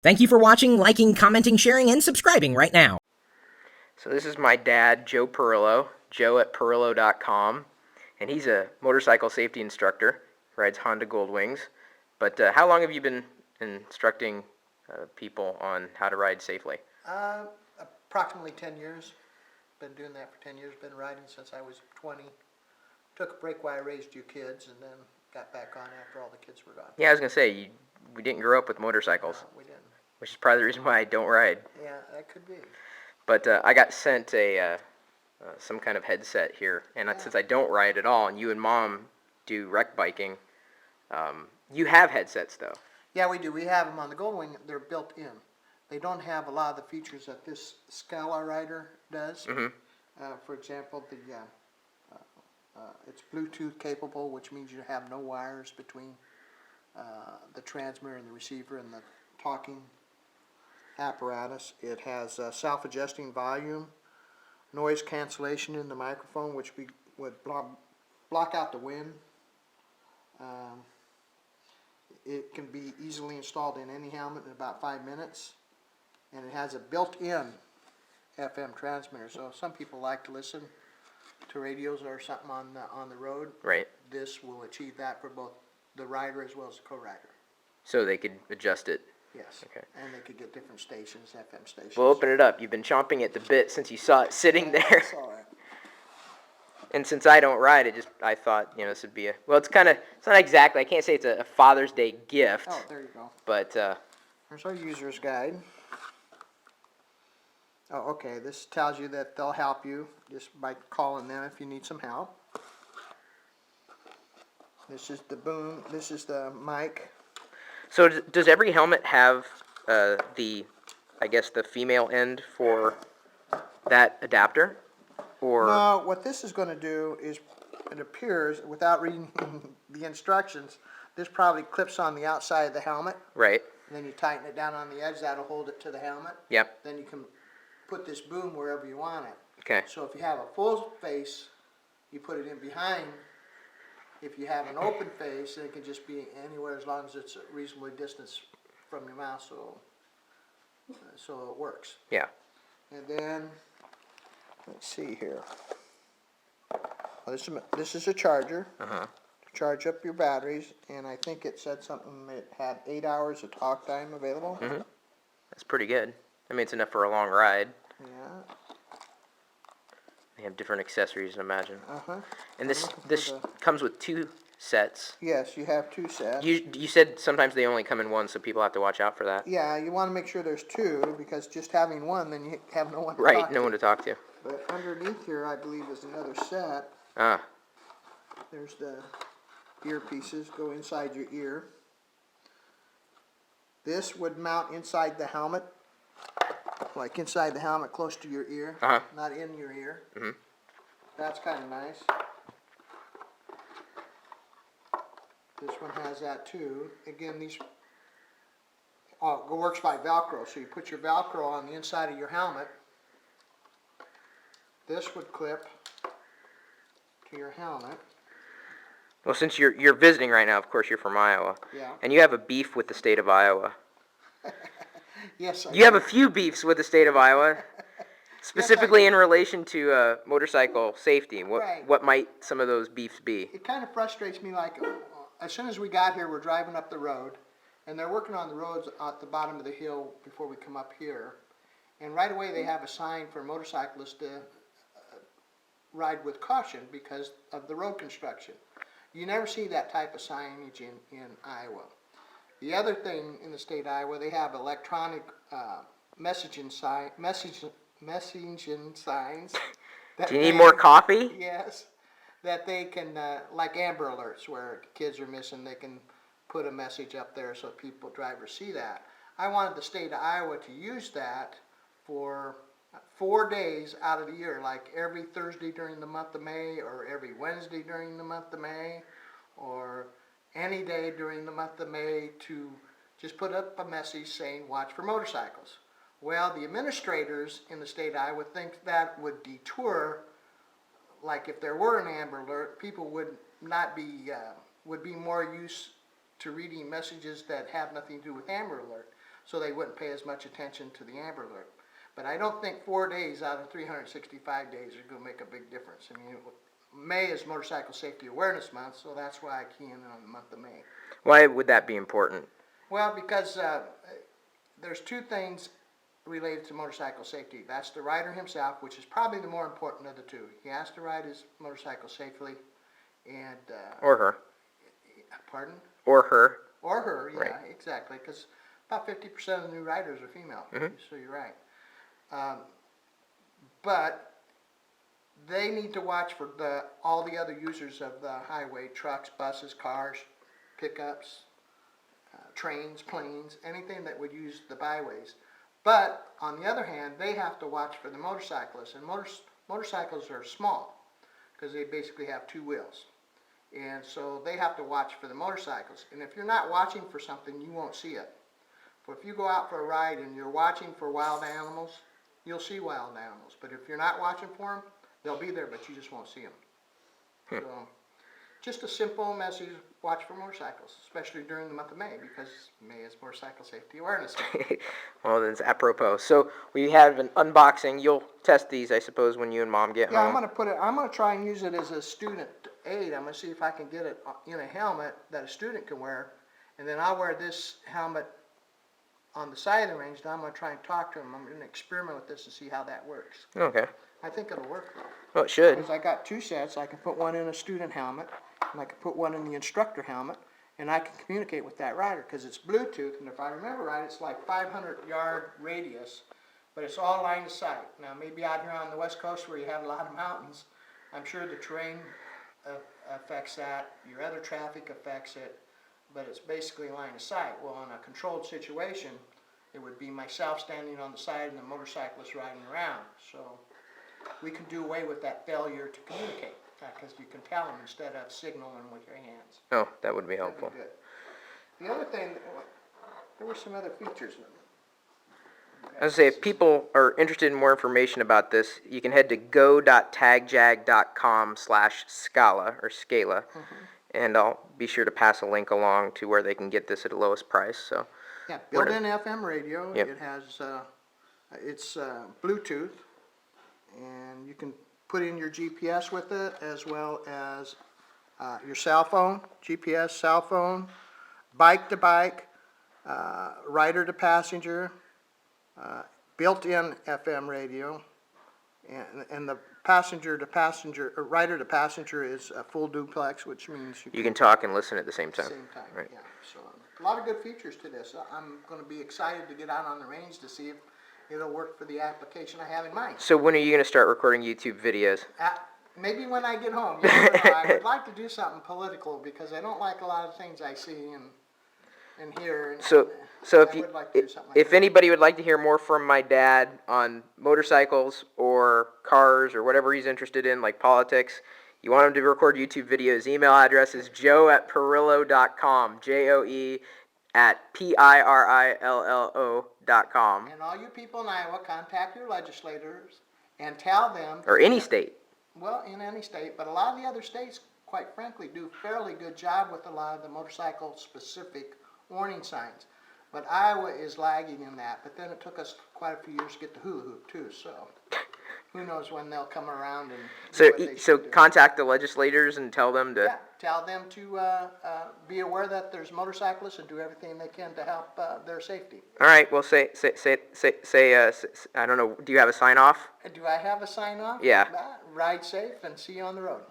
Thank you for watching, liking, commenting, sharing, and subscribing right now. So this is my dad, Joe Pirillo, joe at Pirillo.com, and he's a motorcycle safety instructor, rides Honda Goldwings. But how long have you been instructing people on how to ride safely? Approximately 10 years. Been doing that for 10 years. Been riding since I was 20. Took a break while I raised you kids, and then got back on after all the kids were gone. Yeah, I was going to say, we didn't grow up with motorcycles. No, we didn't. Which is probably the reason why I don't ride. Yeah, that could be. But I got sent some kind of headset here, and since I don't ride at all, and you and Mom do rec biking, you have headsets though. Yeah, we do. We have them on the Goldwing. They're built in. They don't have a lot of the features that this Scala rider does. For example, it's Bluetooth capable, which means you have no wires between the transmitter and the receiver and the talking apparatus. It has self-adjusting volume, noise cancellation in the microphone, which would block out the wind. It can be easily installed in any helmet in about 5 minutes, and it has a built-in FM transmitter. So some people like to listen to radios or something on the road. Right. This will achieve that for both the rider as well as the co-rider. So they could adjust it. Yes. Okay. And they could get different stations, FM stations. We'll open it up. You've been chomping at the bit since you saw it sitting there. I saw it. And since I don't ride, I thought, this would be it's not exactly, I can't say it's a Father's Day gift. Oh, there you go. But, Here's our user's guide. Oh, okay, this tells you that they'll help you just by calling them if you need some help. This is the boom, this is the mic. So does every helmet have the female end for that adapter? Or No, what this is going to do is, it appears, without reading the instructions, this probably clips on the outside of the helmet. Right. And then you tighten it down on the edge, that'll hold it to the helmet. Yep. Then you can put this boom wherever you want it. Okay. So if you have a full face, you put it in behind. If you have an open face, then it can just be anywhere as long as it's a reasonably distance from your mouth, so it works. Yeah. And then, let's see here. Well, this is a charger to charge up your batteries, and I think it said something that had 8 hours of talk time available. That's pretty good. I mean, it's enough for a long ride. Yeah. They have different accessories, I imagine. And this the- comes with 2 sets. Yes, you have 2 sets. You said sometimes they only come in one, so people have to watch out for that. Yeah, you want to make sure there's 2, because just having one, then you have no one to Right, talk no to. one to talk to. But underneath here, I believe, is another set. Ah, There's the earpieces, go inside your ear. This would mount inside the helmet, like inside the helmet close to your ear, not in your ear. That's kind of nice. This one has that too. Again, these works by Velcro, so you put your Velcro on the inside of your helmet. This would clip to your helmet. well, since you're visiting right now, of course you're from Iowa. Yeah. And you have a beef with the state of Iowa. Yes, You have a few beefs with the state of Iowa, specifically in relation to motorcycle safety. What might some of those beefs be? It kind of frustrates me, like, as soon as we got here, we're driving up the road, and they're working on the roads at the bottom of the hill before we come up here. And right away they have a sign for motorcyclists to ride with caution because of the road construction. You never see that type of signage in Iowa. The other thing in the state of Iowa, they have electronic messaging signs. Do you need more coffee? Yes, that they can, like Amber Alerts, where kids are missing, they can put a message up there so drivers see that. I wanted the state of Iowa to use that for 4 days out of the year, like every Thursday during the month of May, or every Wednesday during the month of May, or any day during the month of May, to just put up a message saying, watch for motorcycles. Well, the administrators in the state of Iowa think that would detour, like if there were an Amber Alert, people would be more used to reading messages that have nothing to do with Amber Alert. so they wouldn't pay as much attention to the Amber Alert. But I don't think 4 days out of 365 days are going to make a big difference. I mean, May is Motorcycle Safety Awareness Month, so that's why I key in on the month of May. Why would that be important? Well, because there's two things related to motorcycle safety. That's the rider himself, which is probably the more important of the two. He has to ride his motorcycle safely, and Or her. pardon? Or her. Or her, yeah, Right. exactly. Because about 50% of the new riders are female. So you're right. But they need to watch for all the other users of the highway: trucks, buses, cars, pickups, trains, planes, anything that would use the byways. But on the other hand, they have to watch for the motorcyclists, and motorcycles are small because they basically have two wheels, and so they have to watch for the motorcycles. And if you're not watching for something, you won't see it. But if you go out for a ride and you're watching for wild animals, you'll see wild animals. But if you're not watching for them, they'll be there, but you just won't see them. So, just a simple message: watch for motorcycles, especially during the month of May, because May is Motorcycle Safety Awareness Month. Well, that's apropos. So we have an unboxing. You'll test these, I suppose, when you and Mom get Yeah, home. I'm gonna try and use it as a student aid. I'm gonna see if I can get it in a helmet that a student can wear, and then I'll wear this helmet on the side of the range. And I'm gonna try and talk to him. I'm gonna experiment with this and see how that works. Okay. I think it'll work though. Well, it should. Because I got two sets. I can put one in a student helmet, and I can put one in the instructor helmet, and I can communicate with that rider because it's Bluetooth. And if I remember right, it's like 500-yard radius, but it's all line of sight. Now, maybe out here on the West Coast where you have a lot of mountains, I'm sure the terrain affects that. Your other traffic affects it, but it's basically line of sight. Well, in a controlled situation, it would be myself standing on the side and the motorcyclist riding around. So we can do away with that failure to communicate, because you can tell them instead of signaling with your hands. Oh, that would be That'd be helpful. good. The other thing, there were some other features. I was going to say, if people are interested in more information about this, you can head to go.tagjag.com/Scala, or Scala, and I'll be sure to pass a link along to where they can get this at the lowest price. So, Yeah, built-in FM radio. Yep. It has, it's Bluetooth, and you can put in your GPS with it, as well as your cell phone, GPS, cell phone, bike to bike, rider to passenger, built-in FM radio, and the passenger to passenger, or rider to passenger is a full duplex, which means you can talk and listen at the same time. same time. Right. Yeah, so a lot of good features to this. I'm going to be excited to get out on the range to see if it'll work for the application I have in mind. So when are you going to start recording YouTube videos? Maybe when I get home. You never know. I would like to do something political because I don't like a lot of things I see and hear. And So I if you, would like to do something like if that. anybody would like to hear more from my dad on motorcycles or cars or whatever he's interested in, like politics, you want him to record YouTube videos, email address is joe@pirillo.com, joe@pirillo.com. And all you people in Iowa, contact your legislators and tell them. Or any state. Well, in any state, but a lot of the other states, quite frankly, do a fairly good job with a lot of the motorcycle-specific warning signs. But Iowa is lagging in that. But then it took us quite a few years to get the hula hoop too. So who knows when they'll come around and do what they should do. Contact the legislators and tell them to. Yeah, tell them to be aware that there's motorcyclists and do everything they can to help their safety. All right. Well, say. I don't know. Do you have a sign off? Do I have a sign off? Yeah. Ride safe and see you on the road.